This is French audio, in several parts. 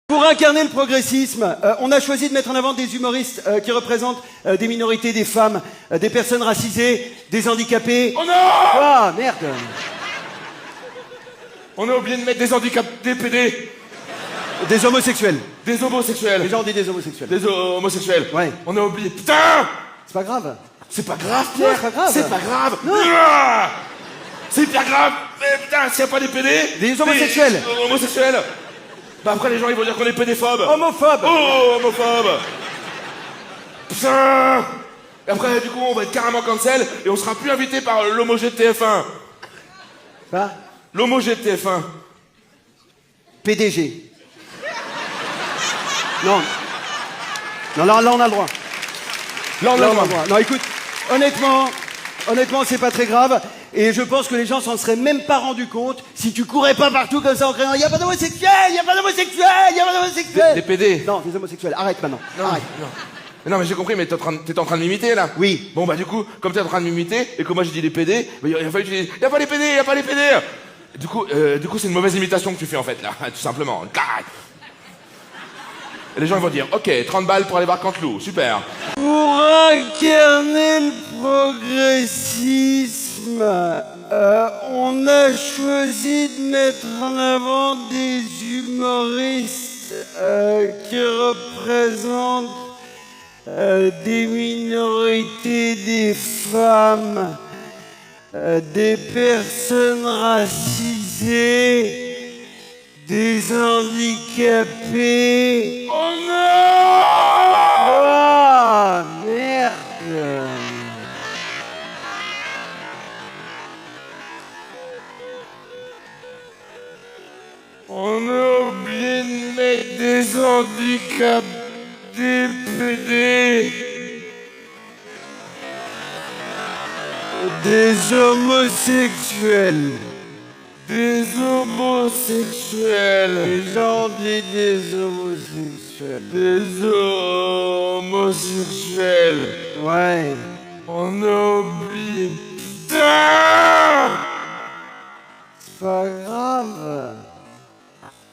Pour incarner le progressisme, on a choisi de mettre en avant des humoristes qui représentent des minorités, des femmes, des personnes racisées, des handicapés. Oh non! Ah, merde! On a oublié de mettre des handicapés, des PD, Des homosexuels. des homosexuels. Les gens disent des homosexuels. Des homosexuels. Ouais. On a oublié. Putain! C'est pas grave. C'est pas grave, Pierre. c'est pas grave. C'est pas grave. Non. Ah, c'est hyper grave. Mais putain, s'il n'y a pas des PD... Des homosexuels. Des homosexuels. Bah après, les gens, ils vont dire qu'on est pédéphobes. Homophobe. Oh, homophobe. Putain. Et après, du coup, on va être carrément cancel et on sera plus invité par l'homogé de TF1. Quoi? L'homogé de TF1. PDG. Non. Non, là, on a le droit. Là, on a Là, le on a droit. le droit. Non, écoute, honnêtement, c'est pas très grave. Et je pense que les gens s'en seraient même pas rendus compte si tu courais pas partout comme ça en criant « Y'a pas d'homosexuels, y'a pas d'homosexuels, y'a pas d'homosexuels !» Des PD. Non, des homosexuels. Arrête maintenant. Arrête. Non, mais j'ai compris, mais t'es en train de m'imiter, là. Oui. Bon, bah, du coup, comme t'es en train de m'imiter, et que moi j'ai dit les PD, bah, il a fallu que je dise, y a pas les PD, y a pas les PD. Du coup, c'est une mauvaise imitation que tu fais, en fait, là, tout simplement. Et les gens, ils vont dire, ok, 30 balles pour aller voir Canteloup, super. Pour incarner le progressisme, on a choisi de mettre en avant des humoristes qui représentent des minorités, des femmes, des personnes racisées, des handicapés. Oh non! Oh, merde! On a oublié de mettre des handicaps, des PD, Des homosexuels. des homosexuels, Les gens disent des homosexuels. des homosexuels. Ouais. On a oublié. Putain! C'est pas grave.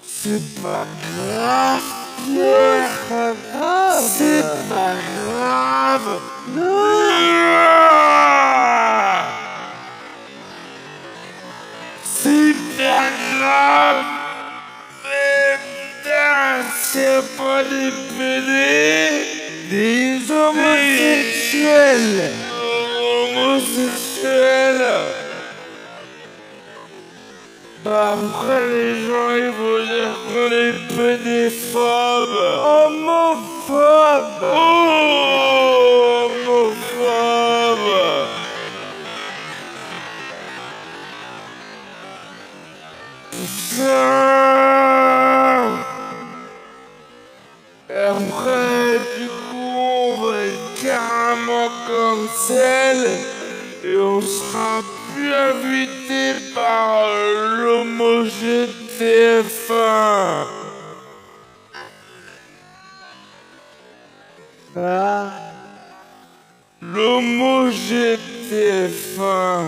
C'est pas grave, Pierre. C'est pas grave. C'est pas grave. Non. C'est pas grave. Mais putain, c'est pas des PD. Des homosexuels. Homosexuels. Après, les gens, ils vont dire qu'on est pédéphobes. Homophobes. Oh, homophobe. Putain. Et après, du coup, on va être carrément cancel et on sera plus invité par l'homogé de TF1. Ah. L'homogé de TF1.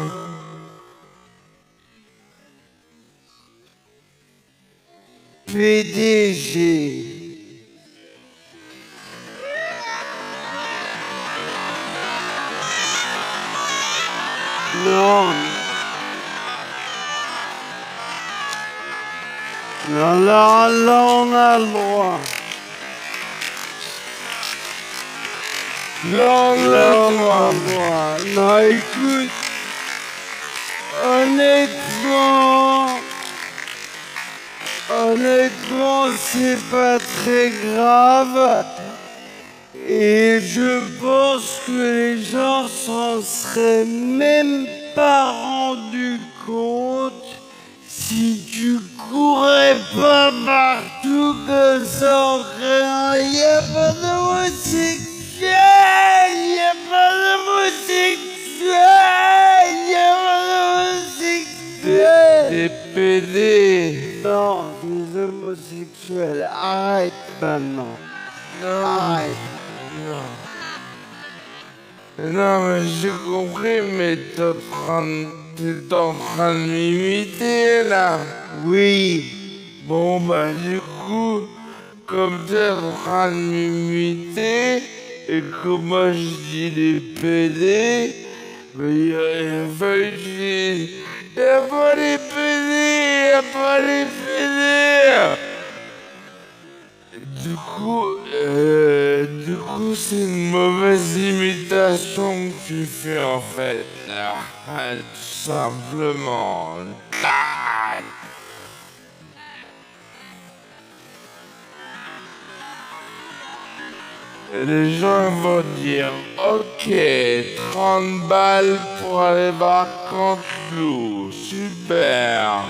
PDG. Non. Non, là, on a le droit. Là, on a le droit. Non, écoute, honnêtement, c'est pas très grave. Et je pense que les gens s'en seraient même pas rendus compte si tu courais pas partout comme ça en criant « Y'a pas d'homosexuel, y'a pas d'homosexuel, y'a pas d'homosexuel !» Des PD. Non, des homosexuels, arrête maintenant. Arrête. Non, mais j'ai compris, mais t'es en train de m'imiter, là. Oui. Bon, bah, du coup, comme t'es en train de m'imiter, et que moi je dis les PD, mais il a fallu que je dise, y a pas les PD, y a pas les PD. Du coup, c'est une mauvaise imitation que tu fais en fait, là, tout simplement. Et les gens vont dire, ok, 30 balles pour aller voir Canteloup, super.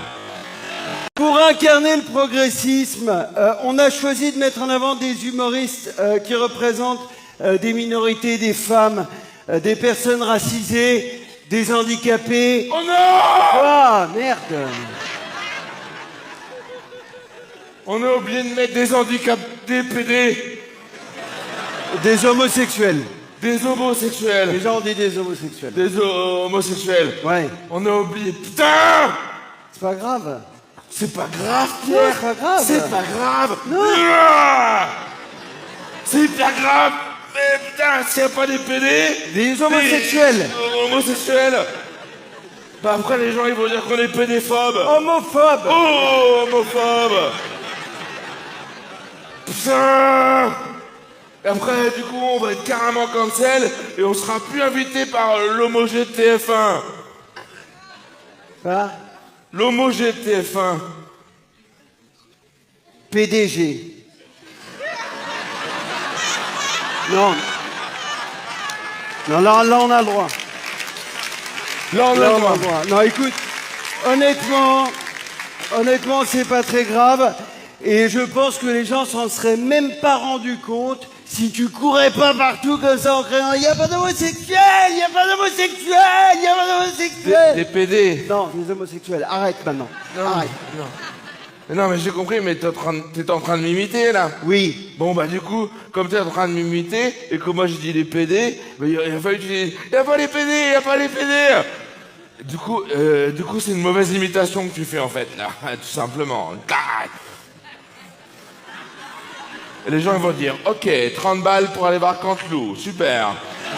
Pour incarner le progressisme, on a choisi de mettre en avant des humoristes qui représentent des minorités, des femmes, des personnes racisées, des handicapés. Oh non! Ah, merde! On a oublié de mettre des handicapés, des PD, Des homosexuels. des homosexuels. Les gens ont dit des homosexuels. Des homosexuels. Ouais. On a oublié. Putain! C'est pas grave. C'est pas grave, Non, Pierre. c'est pas grave. C'est pas grave. Non. Ah, c'est pas grave. Mais putain, s'il n'y a pas des PD. Des homosexuels. Des homosexuels. Bah après, les gens, ils vont dire qu'on est pédéphobes. Homophobes. Oh, homophobe. Putain. Et après, du coup, on va être carrément cancel et on sera plus invité par l'homogé de TF1. Quoi? L'homogé de TF1. PDG. Non. Non, là, on a le droit. Là, on a Là, le on a droit. le droit. Non, écoute, honnêtement, c'est pas très grave. Et je pense que les gens s'en seraient même pas rendus compte si tu courais pas partout comme ça en criant « Il y a pas d'homosexuels, il y a pas d'homosexuels, il y a pas d'homosexuels !» Des PD. Non, des homosexuels. Arrête maintenant. Arrête. Non. Mais non, mais j'ai compris, mais t'es en train de m'imiter, là. Oui. Bon, bah, du coup, comme t'es en train de m'imiter, et que moi, je dis les PD, bah, il a fallu que je dise, y a pas les PD, y a pas les PD. Du coup, c'est une mauvaise imitation que tu fais, en fait, là. Tout simplement. Et les gens, ils vont dire, ok, 30 balles pour aller voir Canteloup, super.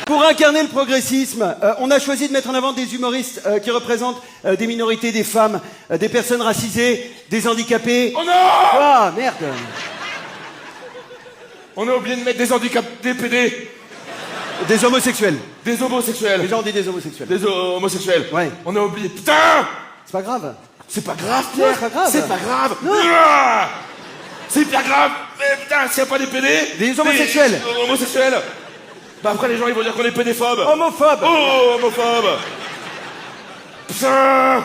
Pour incarner le progressisme, on a choisi de mettre en avant des humoristes qui représentent des minorités, des femmes, des personnes racisées, des handicapés. Oh non! Ah, merde! On a oublié de mettre des handicapés, des PD, Des homosexuels. des homosexuels. Les gens ont dit des homosexuels. Des homosexuels. Ouais. On a oublié. Putain! C'est pas grave. C'est pas grave, Pierre. c'est pas grave. C'est pas grave. Non. Ah, c'est pas grave. Mais putain, s'il n'y a pas des PD. Des homosexuels. Des homosexuels. Bah après, les gens, ils vont dire qu'on est pédéphobes. Homophobes. Oh, homophobe. Putain.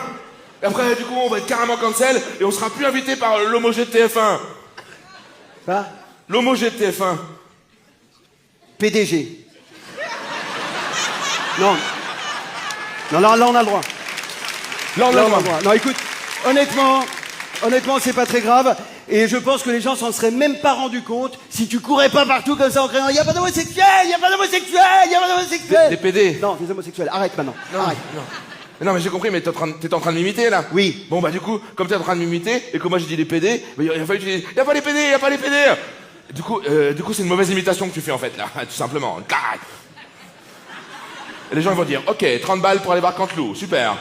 Et après, du coup, on va être carrément cancel et on sera plus invité par l'homogé de TF1. Quoi? L'homogé de TF1. PDG. Non. Non, là, on a le droit. Là, on a Là, le on a droit. le droit. Non, écoute, honnêtement, c'est pas très grave. Et je pense que les gens s'en seraient même pas rendus compte si tu courais pas partout comme ça en criant « Il y a pas d'homosexuels, il y a pas d'homosexuels, il y a pas d'homosexuels !» Des PD. Non, des homosexuels. Arrête maintenant. Arrête. Non. Mais non, mais j'ai compris, mais t'es en train de m'imiter, là. Oui. Bon, bah, du coup, comme t'es en train de m'imiter, et que moi, j'ai dit les PD, bah, il a fallu que je dise, y a pas les PD, y a pas les PD. Du coup, c'est une mauvaise imitation que tu fais, en fait, là. Tout simplement. Et les gens, ils vont dire, ok, 30 balles pour aller voir Canteloup, super.